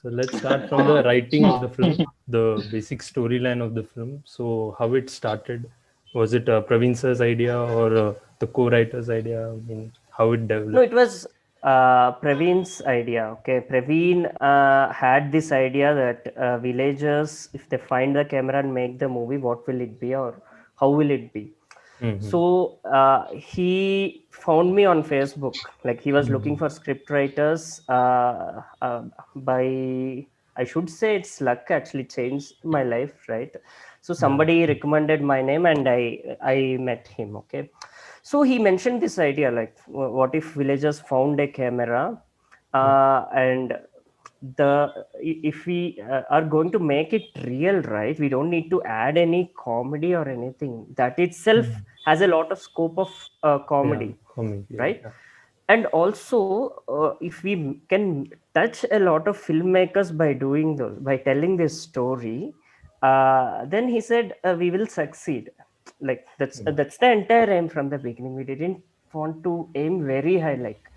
So let's start from the writing of the film, the basic storyline of the film. So how it started? Was it Praveen sir's idea or the co-writer's idea? I mean, how it No, developed? it was Praveen's idea. Okay, Praveen had this idea that villagers, if they find the camera and make the movie, what will it be or how will it be? Mm-hmm. So he found me on Facebook. Like he was looking for script writers. By I should say it's luck actually changed my life, right? So Yeah. somebody recommended my name and I met him. Okay, so he mentioned this idea like what if villagers found a camera and if we are going to make it real, right, we don't need to add any comedy or anything. That itself has a lot of scope of Yeah. comedy, Comedy. right? Yeah. And also if we can touch a lot of filmmakers by doing those, by telling this story, then he said we will succeed. Like that's the entire aim from the beginning. We didn't want to aim very high, like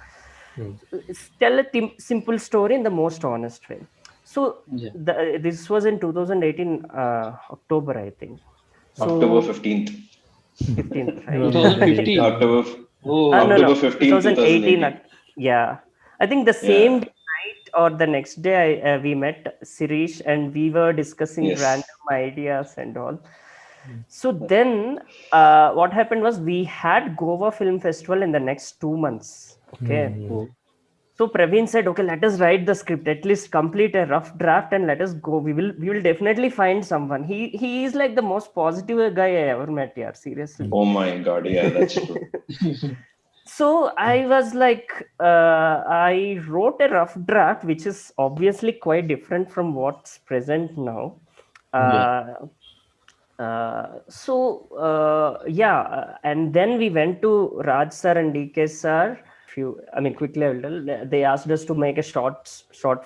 tell a simple story in the most honest way. So Yeah. this was in 2018 October, I think. October So 15th. 15th, right? November 8th. 2015. October Oh, No, October 15th, 2018. 2018. Yeah, I think the same Yeah. night or the next day, we met Sirish and we were discussing Yes. random ideas and all. So then, what happened was we had Goa Film Festival in the next 2 months. Okay. oh. So Praveen said, "Okay, let us write the script. At least complete a rough draft and let us go. We will definitely find someone." He is like the most positive guy I ever met. Yeah, seriously. Oh my God. Yeah, that's true. So I was like, I wrote a rough draft, which is obviously quite different from what's present now. Yeah. And then we went to Raj sir and DK sir. Quickly I will tell. They asked us to make a short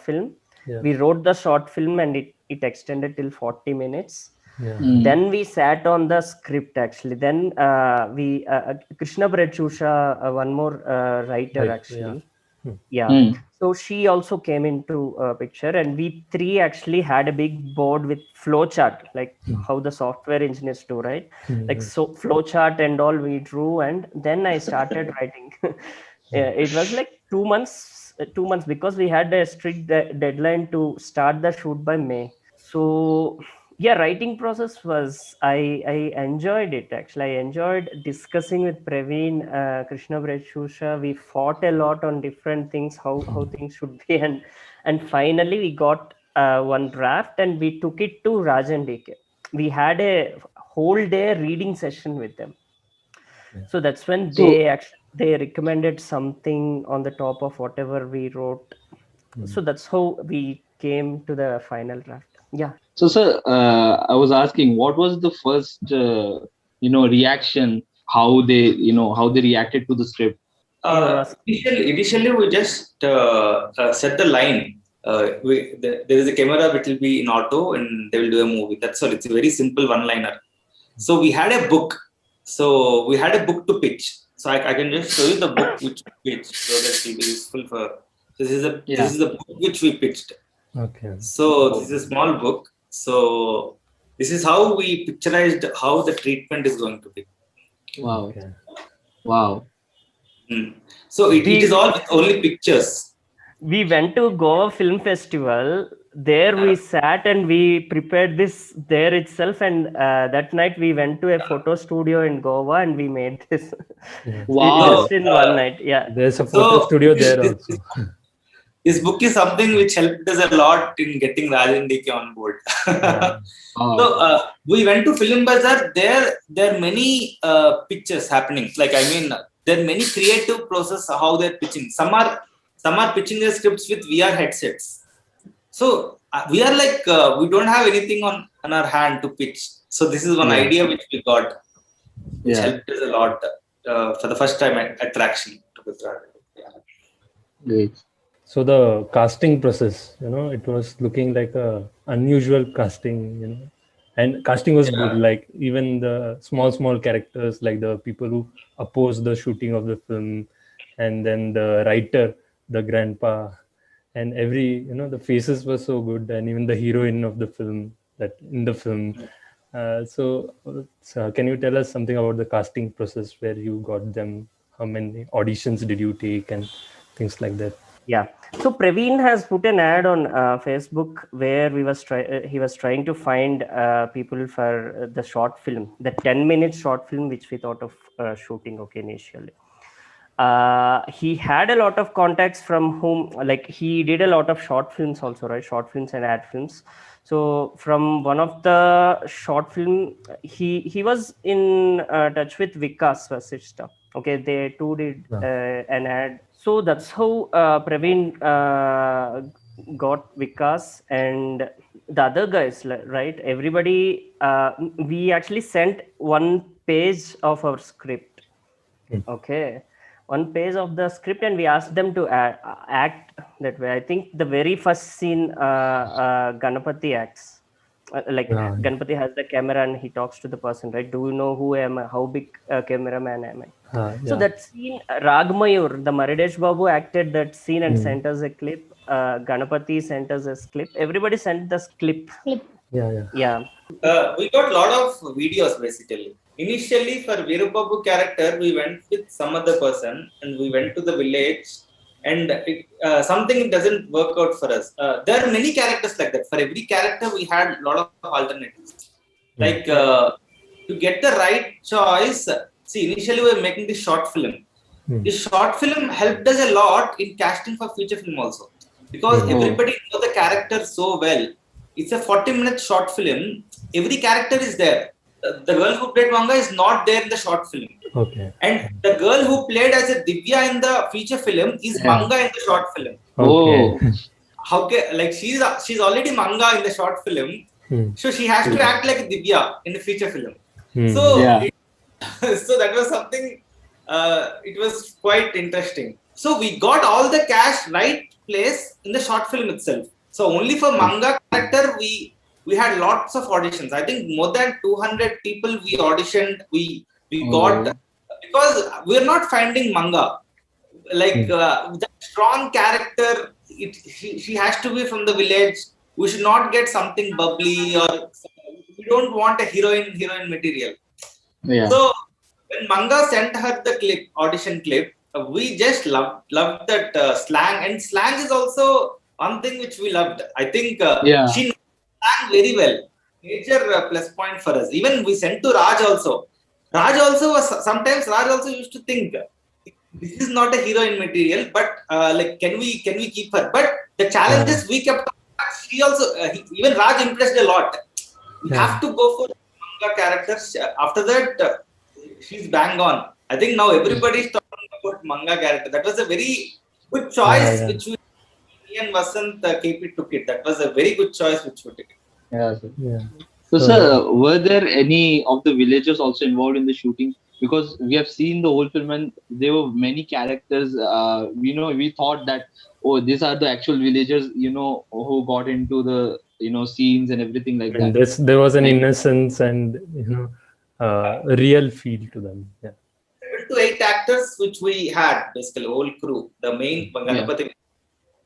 film. Yeah. We wrote the short film and it extended till 40 minutes. Yeah. Then we sat on the script actually. Then we Krishna Prathyusha, one more writer Right. Yeah. actually. Yeah. So she also came into picture, and we three actually had a big board with flowchart, like how the software engineers do, right? Like so flowchart and all we drew, and then I started writing. It was like 2 months, 2 months because we had a strict deadline to start the shoot by May. So yeah, writing process was I enjoyed it actually. I enjoyed discussing with Praveen, Krishna Prathyusha. We fought a lot on different things, how things should be, and finally we got one draft and we took it to Raj and DK. We had a whole day reading session with them. So that's when So, they recommended something on the top of whatever we wrote. So that's how we came to the final draft. Yeah. sir, I was asking, what was the first, reaction? How they reacted to the script? Initially, we just set the line. There is a camera which will be in auto and they will do a movie. That's all. It's a very simple one-liner. So we had a book. So we had a book to pitch. So I can just show you the book which we pitched so that it will be useful for. This is the book which we pitched. Okay. So this is a small book. So this is how we picturized how the treatment is going to be. Wow. Okay. Wow. So it is all with only pictures. We went to Goa Film Festival. There we sat and we prepared this there itself. And that night we went to a photo studio in Goa and we made this. Yeah. Wow. Just in one night. Yeah. There's a photo studio there also. This book is something which helped us a lot in getting Raj and DK on board. Yeah. So we went to Film Bazaar. There are many pictures happening. Like there are many creative process how they're pitching. Some are pitching their scripts with VR headsets. So we are like we don't have anything on our hand to pitch. So this is one idea which we got, which helped us a lot for the first time attraction to the Great. So the casting process, it was looking like a unusual casting, and casting was good. Like even the small characters, like the people who oppose the shooting of the film, and then the writer, the grandpa, and every the faces were so good, and even the heroine of the film that in the film. So can you tell us something about the casting process, where you got them? How many auditions did you take and things like that? Yeah. So Praveen has put an ad on Facebook where he was trying to find people for the short film, the 10-minute short film which we thought of shooting initially. He had a lot of contacts from whom, like, he did a lot of short films also, right? Short films and ad films. So from one of the short film, he was in touch with Vikas Vasishta. Okay, they two did an ad. So that's how Praveen got Vikas and the other guys, right? Everybody, we actually sent one page of our script. Okay, one page of the script, and we asked them to act that way. I think the very first scene, Ganapati acts. Ganapati has the camera and he talks to the person, right? Do you know who am I? How big cameraman am I? So that scene, Ragmayur, the Maridesh Babu acted that scene and sent us a clip. Ganapati sent us a clip. Everybody sent this clip. Yeah. We got a lot of videos basically. Initially, for Veerubabu character, we went with some other person and we went to the village, and something doesn't work out for us. There are many characters like that. For every character, we had a lot of alternatives. Like to get the right choice. See, initially we were making this short film. This short film helped us a lot in casting for feature film also, because everybody knows the character so well. It's a 40-minute short film. Every character is there. The girl who played Manga is not there in the short film. Okay. And the girl who played as a Divya in the feature film is Manga in the short film. Okay. Like she's already Manga in the short film. So she has to act like a Divya in the feature film. So so that was something, it was quite interesting. So we got all the cast right place in the short film itself. So only for Manga character, we had lots of auditions. I think more than 200 people we auditioned. We got, because we're not finding Manga. Like that strong character, she has to be from the village. We should not get something bubbly, or we don't want a heroine material. So when Manga sent her the audition clip, we just loved that slang, and slang is also one thing which we loved. I think she knows slang very well. Major plus point for us. Even we sent to Raj also. Raj also used to think this is not a heroine material, but like can we keep her? But the challenges we kept. She also even Raj impressed a lot. We have to go for Manga characters. After that, she's bang on. I think now everybody is talking about Manga character. That was a very good choice which we and Vasanth KP took it. That was a very good choice which we took it. So, sir, were there any of the villagers also involved in the shooting? Because we have seen the whole film and there were many characters. We thought that, these are the actual villagers, who got into the, scenes and everything like that. There was an innocence and, a real feel to them. 7 to 8 actors which we had, basically whole crew, the main Ganapati,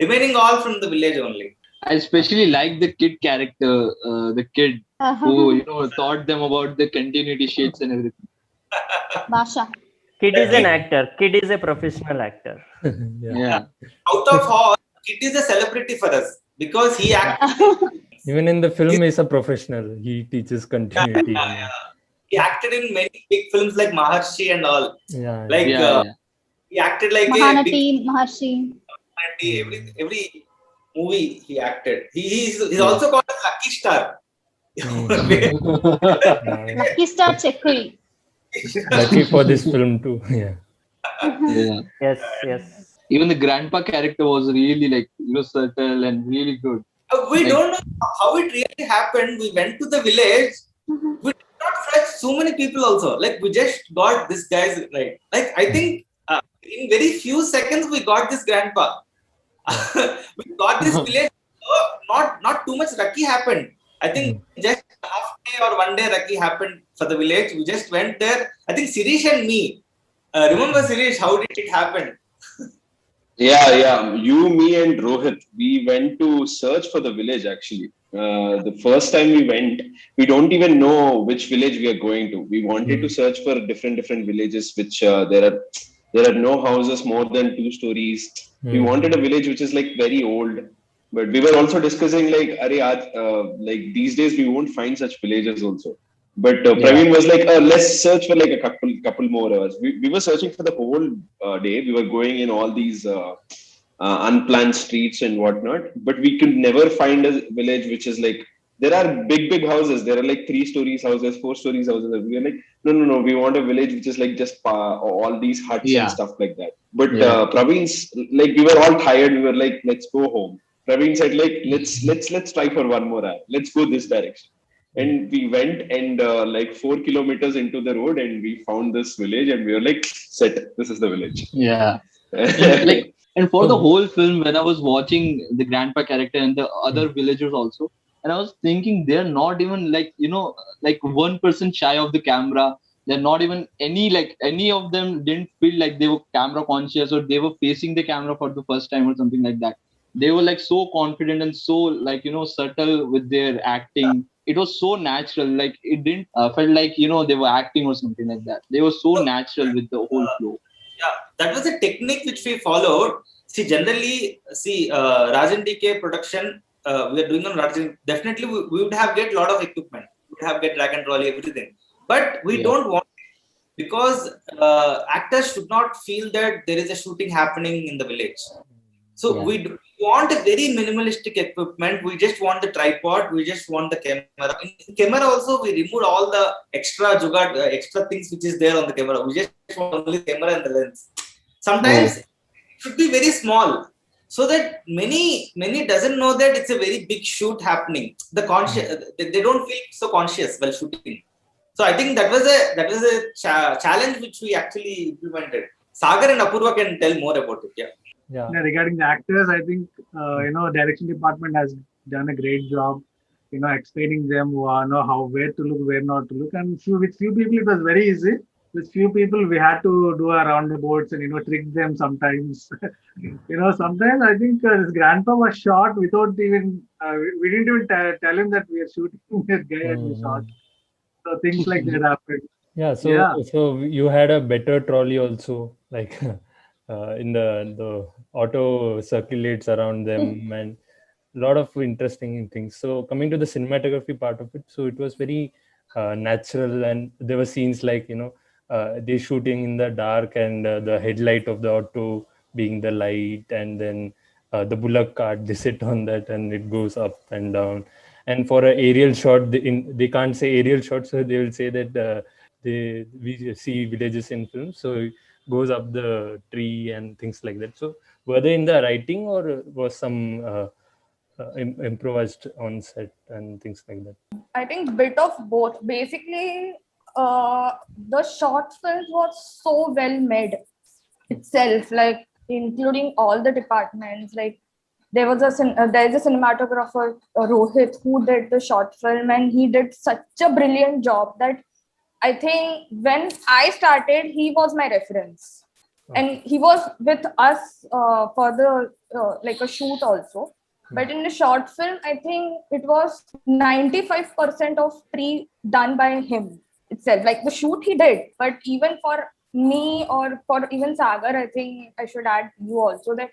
remaining all from the village only. I especially like the kid character, the kid who taught them about the continuity shades and everything. Basha. Kid is an actor. Kid is a professional actor. Out of all, Kid is a celebrity for us because he acted. Even in the film, he's a professional. He teaches continuity. He acted in many big films like Maharshi and all. He acted like Maharshi. Every movie he acted. He's also called a Lucky Star. Lucky Star Chekri. Lucky for this film too. Yes. Even the grandpa character was really subtle and really good. We don't know how it really happened. We went to the village. We did not fetch so many people also. Like we just got this guy's right. Like I think in very few seconds we got this grandpa. We got this village. Not too much Raki happened. I think just half day or 1 day Raki happened for the village. We just went there. I think Sirish and me. Remember Sirish? How did it happen? Yeah. You, me, and Rohit, we went to search for the village actually. The first time we went, we don't even know which village we are going to. We wanted to search for different villages, which there are no houses more than 2 stories. We wanted a village which is like very old. But we were also discussing like, like these days we won't find such villages also. But Praveen was like, let's search for like a couple more hours. We were searching for the whole day. We were going in all these unplanned streets and whatnot, but we could never find a village which is like, there are big houses. There are like 3 stories houses, 4 stories houses. We are like, no. We want a village which is like just all these huts and stuff like that. But Praveen's like, we were all tired. We were like, let's go home. Praveen said like, let's try for one more hour. Let's go this direction. And we went and like 4 kilometers into the road, and we found this village, and we were like, set, this is the village. Yeah. And for the whole film, when I was watching the grandpa character and the other villagers also, and I was thinking they're not even like, like 1% shy of the camera. They're not even any of them didn't feel like they were camera conscious or they were facing the camera for the first time or something like that. They were like so confident and so like, subtle with their acting. It was so natural. Like it didn't felt like, they were acting or something like that. They were so natural with the whole flow. Yeah, that was a technique which we followed. See, generally, Rajan DK production, we are doing on Rajan. Definitely, we would have get a lot of equipment. We would have get drag and trolley, everything. But we don't want it because actors should not feel that there is a shooting happening in the village. So we want a very minimalistic equipment. We just want the tripod. We just want the camera. In camera also, we removed all the extra jugad, extra things which is there on the camera. We just want only the camera and the lens. Sometimes it should be very small, so that many doesn't know that it's a very big shoot happening. They don't feel so conscious while shooting. So I think that was a challenge which we actually implemented. Sagar and Apoorva can tell more about it. Yeah, regarding the actors, I think direction department has done a great job, explaining them how where to look, where not to look, and with few people it was very easy. With few people we had to do a roundabouts and trick them sometimes. Sometimes I think this grandpa was shot without even we didn't even tell him that we are shooting this guy and we shot. So things like that happened. Yeah, so you had a better trolley also, like. In the auto circulates around them and a lot of interesting things. So coming to the cinematography part of it, so it was very natural, and there were scenes like they shooting in the dark and the headlight of the auto being the light, and then the bullock cart, they sit on that and it goes up and down. And for an aerial shot, they can't say aerial shot, so they will say that we see villages in films, so goes up the tree and things like that. So were they in the writing, or was some improvised on set and things like that? I think bit of both. Basically, the short film was so well made itself, like including all the departments. Like there is a cinematographer, Rohit, who did the short film, and he did such a brilliant job that I think when I started, he was my reference, and he was with us for the like a shoot also. But in the short film, I think it was 95% of pre done by him itself. Like the shoot he did, but even for me or for even Sagar, I think I should add you also, that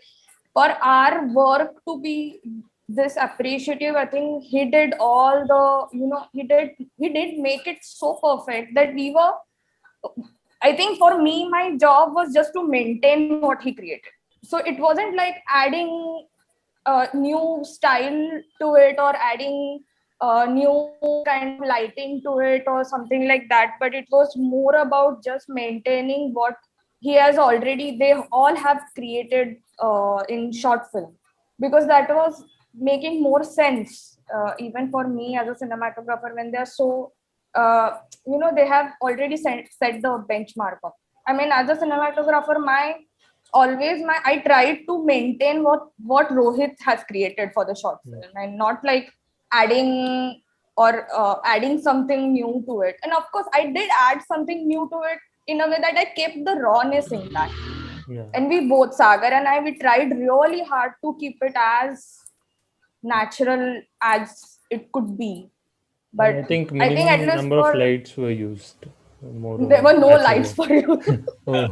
for our work to be this appreciative, I think he did all the, he did make it so perfect that we were, I think for me, my job was just to maintain what he created. So it wasn't like adding a new style to it or adding a new kind of lighting to it or something like that, but it was more about just maintaining what he has already, they all have created in short film, because that was making more sense even for me as a cinematographer, when they're so they have already set the benchmark up. I mean, as a cinematographer, I tried to maintain what Rohit has created for the short film, and not like adding something new to it. And of course I did add something new to it in a way that I kept the rawness intact. Yeah. And we both, Sagar and I, we tried really hard to keep it as natural as it could be. But I think I think at minimum least number of for lights were used. More there were no natural lights for you. Oh,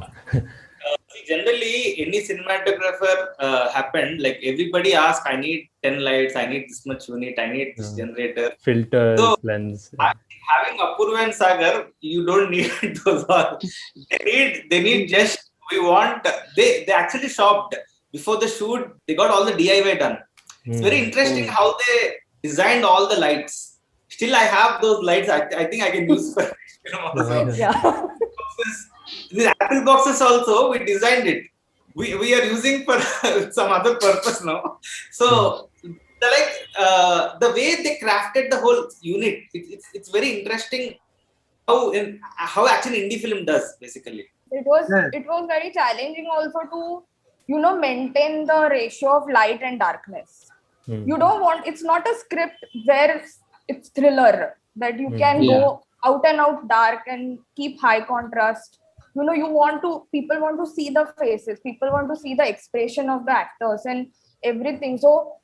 Generally, any cinematographer happened like everybody asked, I need 10 lights, I need this much unit, I need this yeah. generator. Filters, So lens. Yeah. having Apoorva and Sagar, you don't need those all. They need just we want. They actually shopped before the shoot. They got all the DIY done. It's very interesting how they designed all the lights. Still, I have those lights. I think I can use for film also. Yeah. The Apple boxes also we designed it. We are using for some other purpose now. So the way they crafted the whole unit, it's very interesting how actually indie film does basically. It was very challenging also to maintain the ratio of light and darkness. You don't want, it's not a script where it's thriller that you can go out and out dark and keep high contrast. People want to see the faces, people want to see the expression of the actors and everything. So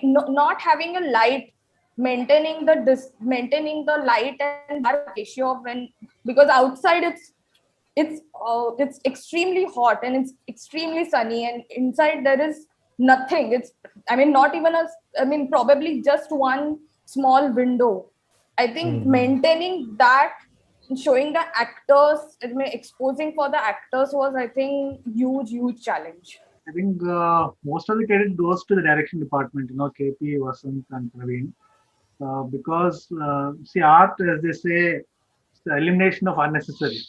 not having a light, maintaining the light and dark ratio of because outside it's extremely hot and it's extremely sunny, and inside there is nothing. Not even probably just one small window. I think maintaining that, showing the actors, exposing for the actors was, I think, huge challenge. I think most of the credit goes to the direction department, KP, Vasanth, and Praveen. Because, see, art, as they say, it's the elimination of unnecessary,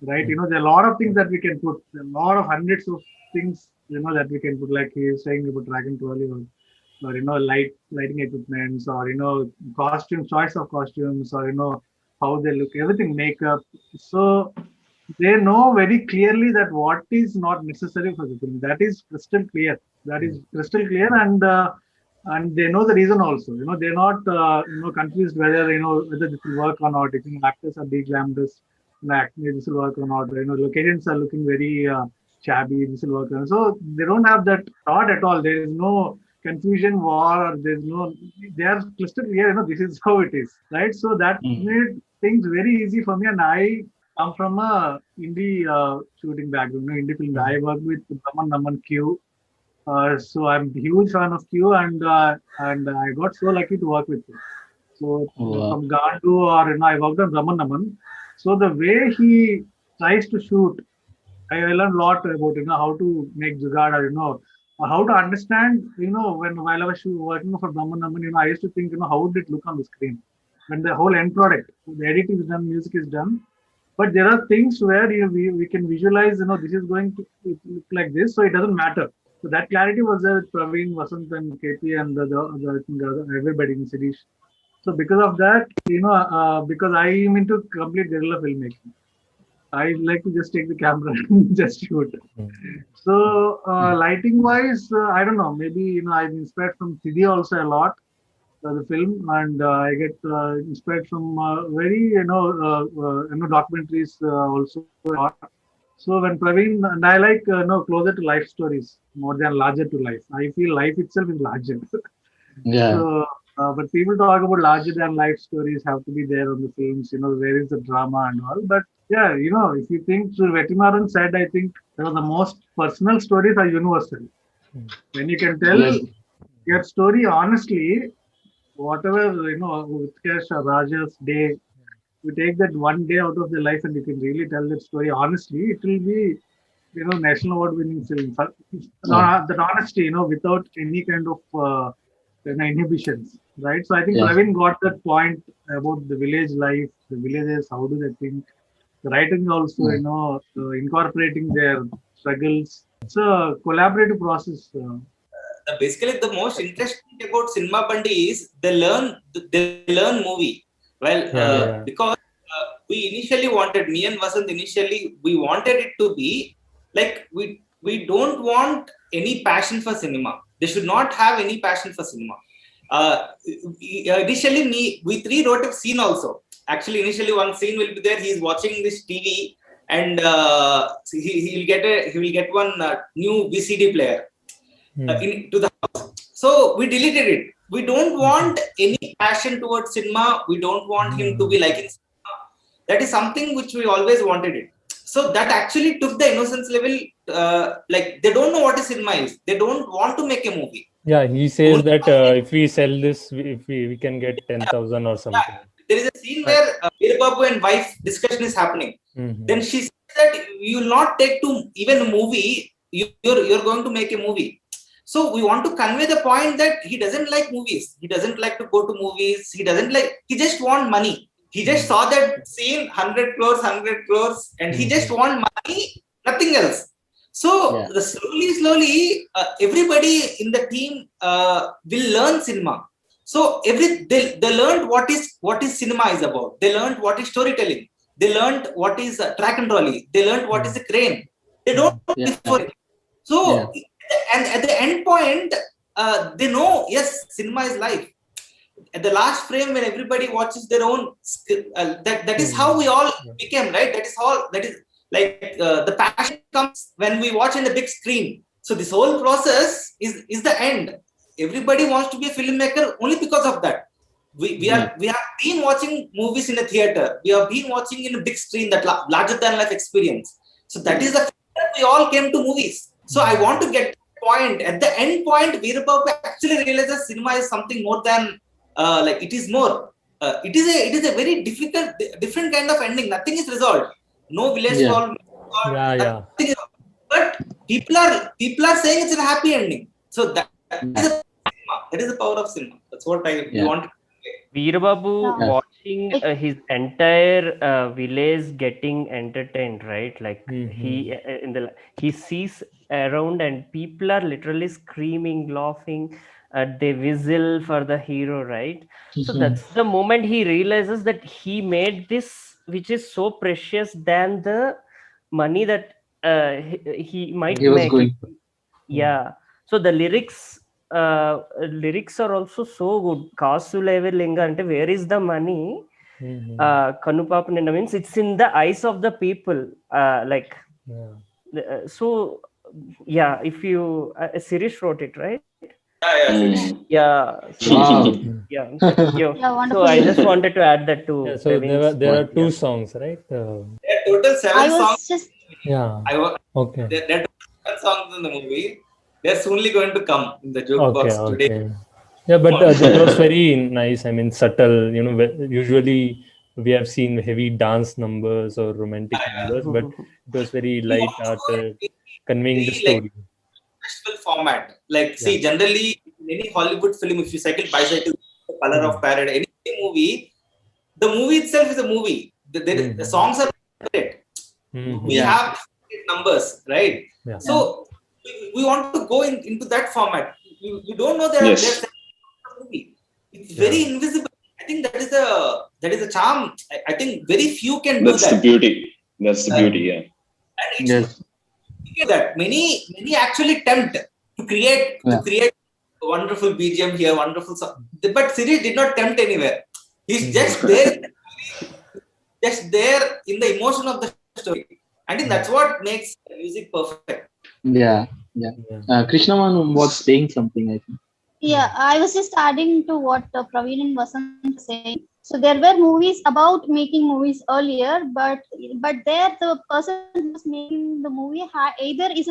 right? There are a lot of things that we can put, a lot of hundreds of things, that we can put, like he was saying about Dragon Trolley, or lighting equipments, or, costume, choice of costumes, or, how they look, everything, makeup. So they know very clearly that what is not necessary for the film. That is crystal clear. And they know the reason also. They're not confused whether whether this will work or not. If actors are big glamorous, this will work or not. Locations are looking very shabby. This will work. So they don't have that thought at all. There is no confusion, war. There's no. They are crystal clear. This is how it is, right? So that made things very easy for me. And I come from a indie shooting background, indie film. I worked with Naman Q. So I'm a huge fan of Q, and I got so lucky to work with him. So from Gandu, or I worked on Naman. So the way he tries to shoot, I learned a lot about how to make Jugaad, or how to understand. While I was working for Naman, I used to think, how would it look on the screen when the whole end product, the editing is done, music is done. But there are things where we can visualize, this is going to look like this, so it doesn't matter. So that clarity was there with Praveen, Vasanth, and KP, and everybody in Sirish. So because of that, because I am into complete guerrilla filmmaking, I like to just take the camera and just shoot. So lighting wise, I don't know. Maybe I'm inspired from Siddhi also a lot. The film, and I get inspired from very documentaries also a lot. So when Praveen, and I like closer to life stories more than larger to life. I feel life itself is larger. So, but people talk about larger than life stories have to be there on the films. Where is the drama and all. But yeah, if you think, so Vettimaran said, I think the most personal stories are universal. When you can tell your story honestly, whatever Utkarsh or Raja's day, you take that one day out of their life and you can really tell that story honestly, it will be national award-winning film. That honesty, without any kind of inhibitions, right? So I think Praveen got that point about the village life, the villages, how do they think. The writing also, incorporating their struggles. It's a collaborative process. Basically, the most interesting about Cinema Bandi is they learn movie. Well, because we initially wanted, me and Vasanth initially, we wanted it to be like we don't want any passion for cinema. They should not have any passion for cinema. Initially, we three wrote a scene also. Actually, initially one scene will be there. He's watching this TV and he will get one new VCD player into the house. So we deleted it. We don't want any passion towards cinema. We don't want him to be liking cinema. That is something which we always wanted it. So that actually took the innocence level. Like they don't know what is cinema is. They don't want to make a movie. Yeah, he says that if we sell this, if we can get 10,000 or something. There is a scene where Veerbabu and wife discussion is happening. Then she says that you will not take to even a movie. You're going to make a movie. So we want to convey the point that he doesn't like movies. He doesn't like to go to movies. He just want money. He just saw that scene, 100 crores, and he just want money, nothing else. So slowly, everybody in the team will learn cinema. So they learned what is cinema is about. They learned what is storytelling. They learned what is track and trolley. They learned what is a crane. They don't know before it. So and at the end point, they know, yes, cinema is life. At the last frame, when everybody watches their own, that is how we all became, right? That is like the passion comes when we watch in the big screen. So this whole process is the end. Everybody wants to be a filmmaker only because of that. We have been watching movies in a theater. We have been watching in a big screen, that larger than life experience. So that is the we all came to movies. So I want to get point. At the end point, Veerbabu actually realizes cinema is something more than like it is more. It is a very different kind of ending. Nothing is resolved. No village solved. But people are saying it's a happy ending. So that is the power of cinema. That's what I want. Veerbabu watching his entire village getting entertained, right? Like he sees around and people are literally screaming, laughing, they whistle for the hero, right? So that's the moment he realizes that he made this, which is so precious than the money that he might make. So the lyrics are also so good. Kasu levelinga ante, where is the money? Kanupapa ninda means it's in the eyes of the people. So if you Sirish wrote it, right? So I just wanted to add that too. So there are 2 songs, right? There are total 7 songs. There are 7 songs in the movie. They're soonly going to come in the jukebox today. Yeah, but that was very nice. I mean, subtle. Usually we have seen heavy dance numbers or romantic numbers, but it was very light-hearted, conveying the story. Festival format. Like, see, generally in any Hollywood film, if you bicycle, The Color of Paradise, any movie, the movie itself is a movie. The songs are great. We have numbers, right? So we want to go into that format. You don't know there's a movie. It's very invisible. I think that is a charm. I think very few can do that. That's the beauty. That's the beauty. And that many actually tempt to create a wonderful BGM here, wonderful song. But Sirish did not tempt anywhere. He's just there, in the emotion of the story. I think that's what makes music perfect. Krishna was saying something, I think. Yeah, I was just adding to what Praveen and Vasanth were saying. So there were movies about making movies earlier, but there the person who was making the movie either is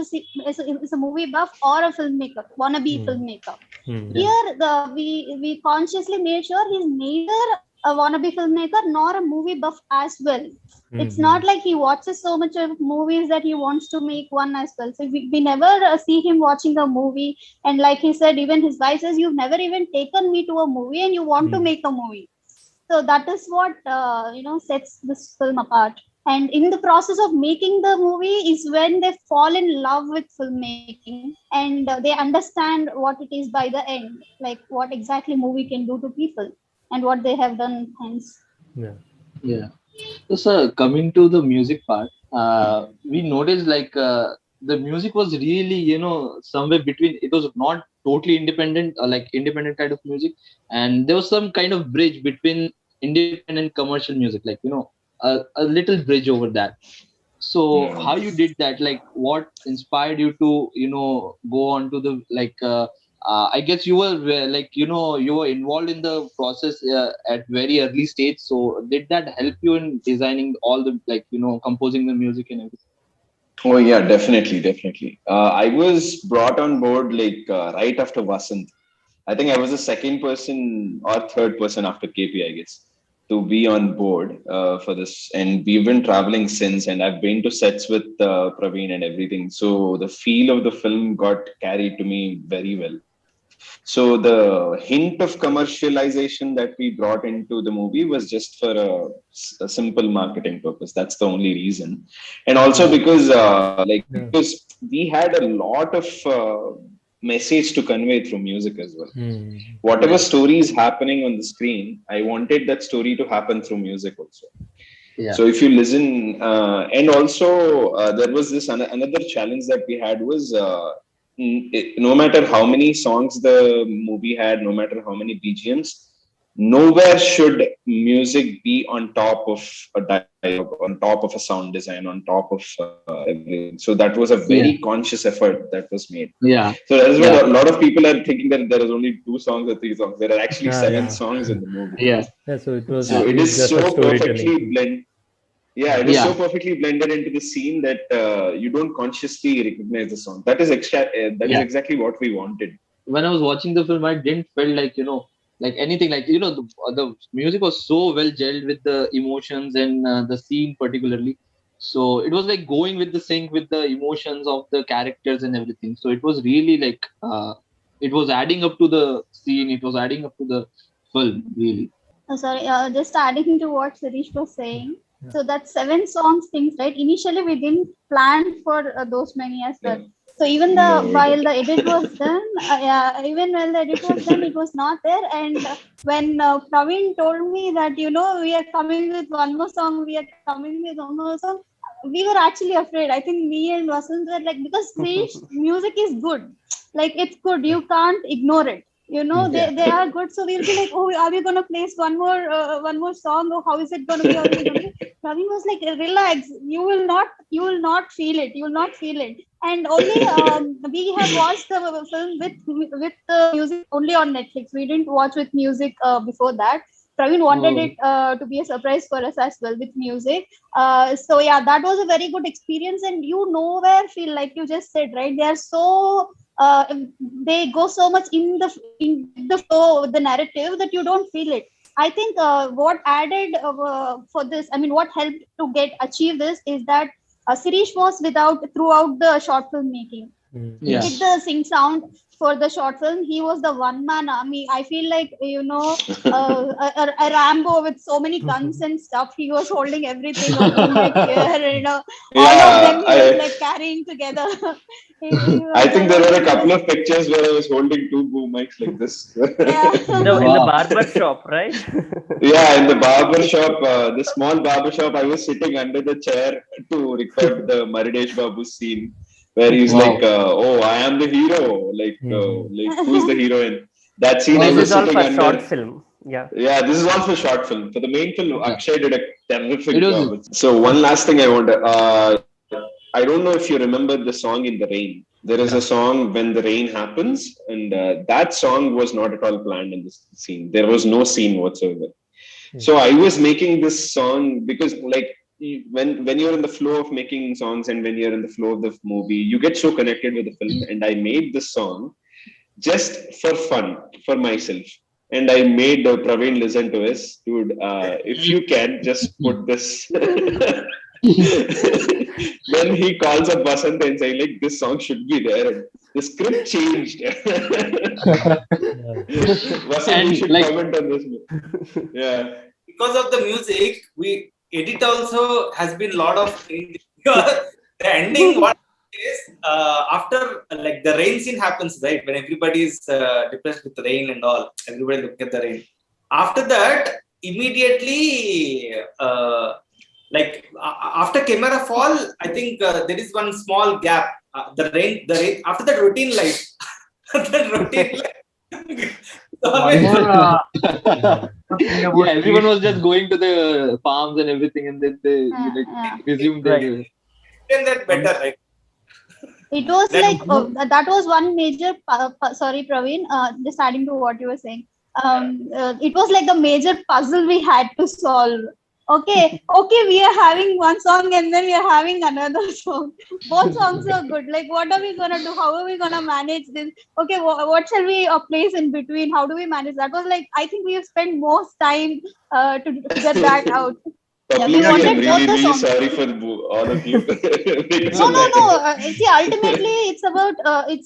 a movie buff or a filmmaker, wannabe filmmaker. Here we consciously made sure he's neither a wannabe filmmaker nor a movie buff as well. It's not like he watches so much of movies that he wants to make one as well. So we never see him watching a movie, and like he said, even his wife says, "You've never even taken me to a movie, and you want to make a movie." So that is what sets this film apart. And in the process of making the movie is when they fall in love with filmmaking, and they understand what it is by the end, like what exactly movie can do to people and what they have done hence. So, sir, coming to the music part, we noticed like the music was really, somewhere between. It was not totally independent, or like independent kind of music, and there was some kind of bridge between independent commercial music, like a little bridge over that. So how you did that? Like, what inspired you to go on to the I guess you were you were involved in the process at very early stage. So did that help you in designing all the composing the music and everything? Oh yeah, definitely, definitely. I was brought on board right after Vasanth. I think I was the second person or third person after KP, I guess, to be on board for this. And we've been traveling since, and I've been to sets with Praveen and everything. So the feel of the film got carried to me very well. So the hint of commercialization that we brought into the movie was just for a simple marketing purpose. That's the only reason. And also because because we had a lot of message to convey through music as well. Whatever story is happening on the screen, I wanted that story to happen through music also. Yeah. So if you listen, and also there was this another challenge that we had was no matter how many songs the movie had, no matter how many BGMs, nowhere should music be on top of a dialogue, on top of a sound design, on top of everything. So that was a very conscious effort that was made. Yeah. So that is why a lot of people are thinking that there is only 2 songs or 3 songs. There are actually 7 songs in the movie. Yeah. So it was. So it is just so a perfectly storytelling. blended. Yeah, it is so perfectly blended into the scene that you don't consciously recognize the song. That is is exactly what we wanted. When I was watching the film, I didn't feel like anything. Like the music was so well gelled with the emotions and the scene particularly. So it was like going with the sync with the emotions of the characters and everything. So it was really like it was adding up to the scene. It was adding up to the film really. Sorry, just adding to what Sirish was saying. So that 7 songs things, right? Initially, we didn't plan for those many as well. So even while the edit was done, even while the edit was done, it was not there. And when Praveen told me that we are coming with one more song, we were actually afraid. I think me and Vasanth were like, because Sirish music is good, like it's good, you can't ignore it. They are good, so we'll be like, oh, are we going to place one more song, or how is it going to be? Praveen was like, relax, you will not feel it. And only we have watched the film with the music only on Netflix. We didn't watch with music before that. Praveen wanted it to be a surprise for us as well with music. So yeah, that was a very good experience. And nowhere feel, like you just said, right? They are so they go so much in the flow, the narrative, that you don't feel it. I think what added for this, I mean, what helped to achieve this is that Sirish was throughout the short film making. He did the sync sound for the short film. He was the one-man army. I feel like, a Rambo with so many guns and stuff. He was holding everything on here, all of them he was like carrying together. I think there were a couple of pictures where I was holding 2 boom mics like this. In the barber shop, right? Yeah, in the barber shop, the small barber shop, I was sitting under the chair to record the Maridesh Babu scene, where he's like, "Oh, I am the hero." Like who's the heroine? That scene, I was sitting under. Short film. Yeah, this is all for short film. For the main film, Akshay did a terrific job. So one last thing I want to. I don't know if you remember the song In the Rain. There is a song When the Rain Happens, and that song was not at all planned in this scene. There was no scene whatsoever. So I was making this song because, like, when you're in the flow of making songs and when you're in the flow of the movie, you get so connected with the film. And I made this song just for fun, for myself. And I made Praveen listen to us. Dude, if you can, just put this. Then he calls up Vasanth and saying, like, this song should be there. And the script changed. Vasanth, you should comment on this. Yeah. Because of the music, edit also has been a lot of things. The ending, what is after like the rain scene happens, right? When everybody is depressed with rain and all, everybody look at the rain. After that, immediately, after camera fall, I think there is one small gap. The rain. After that routine life, everyone was just going to the farms and everything, and then they resumed their explain that better, like. It was Then like that was one major. Sorry, Praveen. Just adding to what you were saying. It was like the major puzzle we had to solve. Okay, we are having one song and then we are having another song. Both songs are good. Like, what are we gonna do? How are we gonna manage this? Okay, what shall we place in between? How do we manage? That was like, I think we have spent most time to figure that out. Yeah, we Publicly, I'm wanted both really, the really songs. sorry for all of you. Because No, of no, that. no. See, ultimately, it's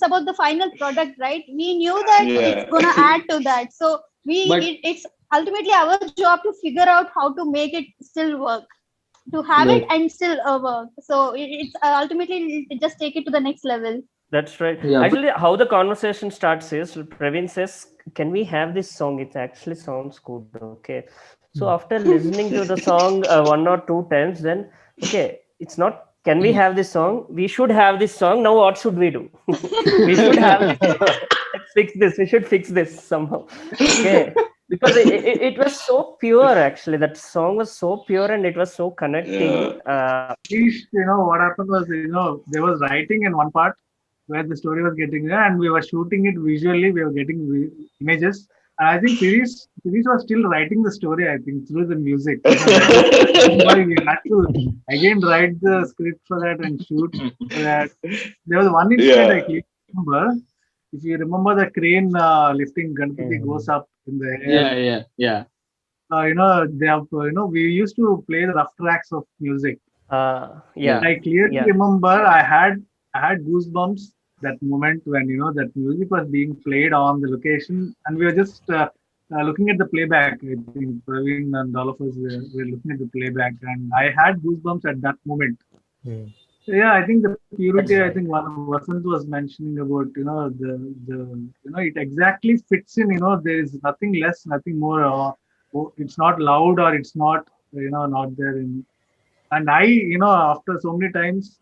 about the final product, right? We knew that it's Yeah. gonna add to that, so But it's ultimately our job to figure out how to make it still work, to have it but and still work. So it's ultimately just take it to the next level. That's right. yeah, but Actually, how the conversation starts is Praveen says, "Can we have this song? It actually sounds good." Okay. So after listening to the song one or two times, then okay, it's not. Can we have this song? We should have this song. Now, what should we do? We should have this. Let's fix this. We should fix this somehow. Okay. Because it was so pure, actually. That song was so pure and it was so connecting. What happened was, there was writing in one part where the story was getting there, and we were shooting it visually. We were getting images. And I think Sirish was still writing the story, I think, through the music. Why we had to again write the script for that and shoot for that. There was one incident I Yeah. clearly remember. If you remember the crane lifting Ganpati goes up in the air. yeah. They have, we used to play the rough tracks of music. Yeah. I clearly remember I had goosebumps that moment when that music was being played on the location, and we were just looking at the playback. I think Praveen and all of us were looking at the playback, and I had goosebumps at that moment. So, yeah, I think the purity. I think one Vasanth was mentioning about the it exactly fits in. There is nothing less, nothing more. It's not loud or it's not not there in. And I, after so many times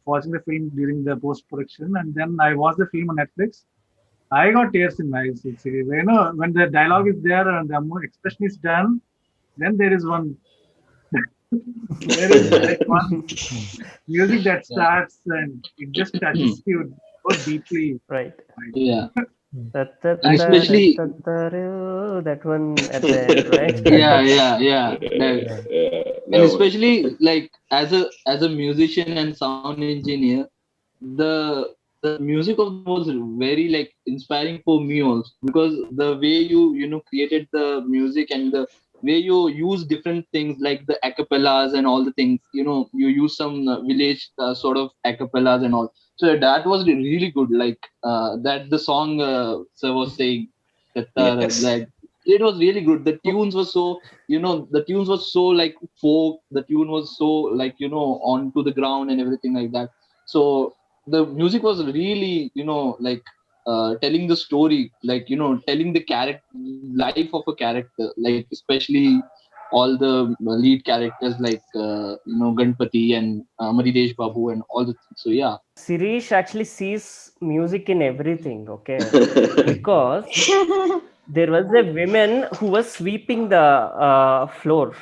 watching the film during the post production, and then I watched the film on Netflix, I got tears in my eyes. When the dialogue is there and the expression is done, then there is one, there is like one music that starts and it just touches you so deeply. Right. Yeah. And especially that one at the end, right? yeah. And especially like as a musician and sound engineer, the music of them was very like inspiring for me also, because the way you created the music and the way you use different things like the acapellas and all the things, you use some village sort of acapellas and all. So that was really good. Like that the song sir was saying that Yes. like it was really good. The tunes were so the tunes was so like folk. The tune was so like onto the ground and everything like that. So the music was really like telling the story, like telling the character life of a character, like especially all the lead characters like Ganpati and Maridesh Babu and all the things. So yeah. Sirish actually sees music in everything, okay? Because there was a woman who was sweeping the floor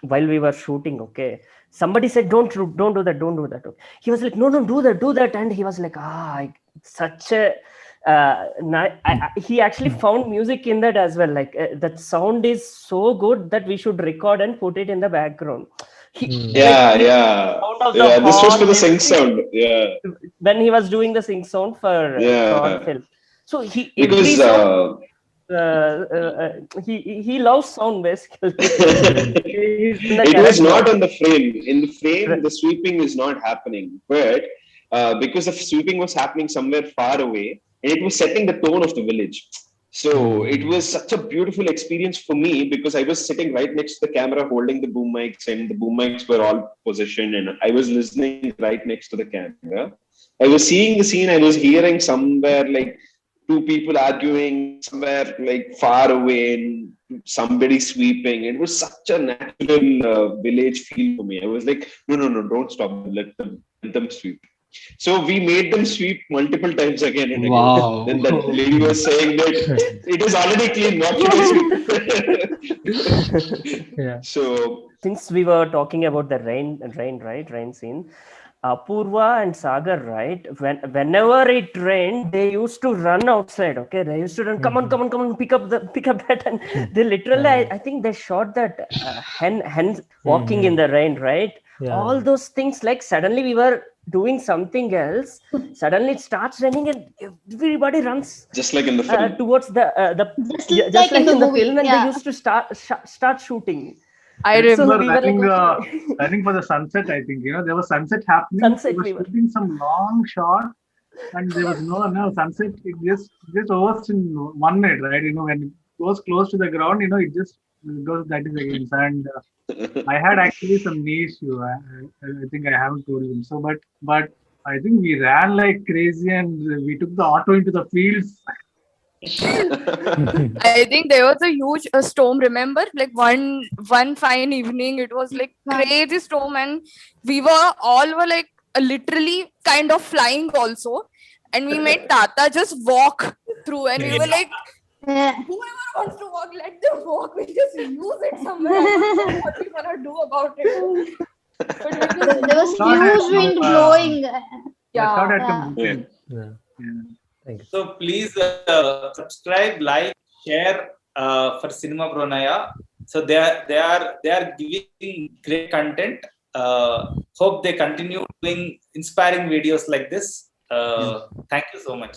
while we were shooting, okay? Somebody said, don't do that, don't do that. He was like, no, do that. And he was like, such a he actually found music in that as well. Like that sound is so good that we should record and put it in the background. Yeah. This was for the sync sound. Yeah. When he was doing the sync sound for short film. So Because he loves sound basically. it was not on the frame. In the frame, the sweeping is not happening, but because the sweeping was happening somewhere far away, and it was setting the tone of the village. So it was such a beautiful experience for me, because I was sitting right next to the camera holding the boom mics, and the boom mics were all positioned, and I was listening right next to the camera. I was seeing the scene, I was hearing somewhere like two people arguing, somewhere like far away, and somebody sweeping. It was such a natural village feel for me. I was like, no, don't stop, let them sweep. So we made them sweep multiple times again and again. Wow. Then that lady was saying that it is already clean, what should I sweep? Yeah. So since we were talking about the rain scene, Apoorva and Sagar, right? Whenever it rained, they used to run outside. Okay, they used to run. Come on, pick up that, and they literally. I think they shot that hen walking in the rain, right? All those things. Like suddenly we were doing something else. Suddenly it starts raining and everybody runs. Just like in the film. Towards the just like in the film, and yeah. they used to start shooting. I remember. I think for the sunset, I think, there was sunset happening. Sunset, we were shooting some long shot, and there was no sunset. It just overs in 1 minute, right? When it goes close to the ground, it just goes that is against. And I had actually some knee issue. I think I haven't told you. So, but I think we ran like crazy, and we took the auto into the fields. I think there was a huge storm. Remember, like one fine evening, it was like crazy storm, and we were like literally kind of flying also, and we made Tata just walk through, and we were like, whoever wants to walk, let them walk. We just use it somewhere. I don't know what we're gonna do about it. But there was huge wind blowing. Thank you. So please subscribe, like, share for Cinema Pronoia. So they are giving great content. Hope they continue doing inspiring videos like this. Thank you so much.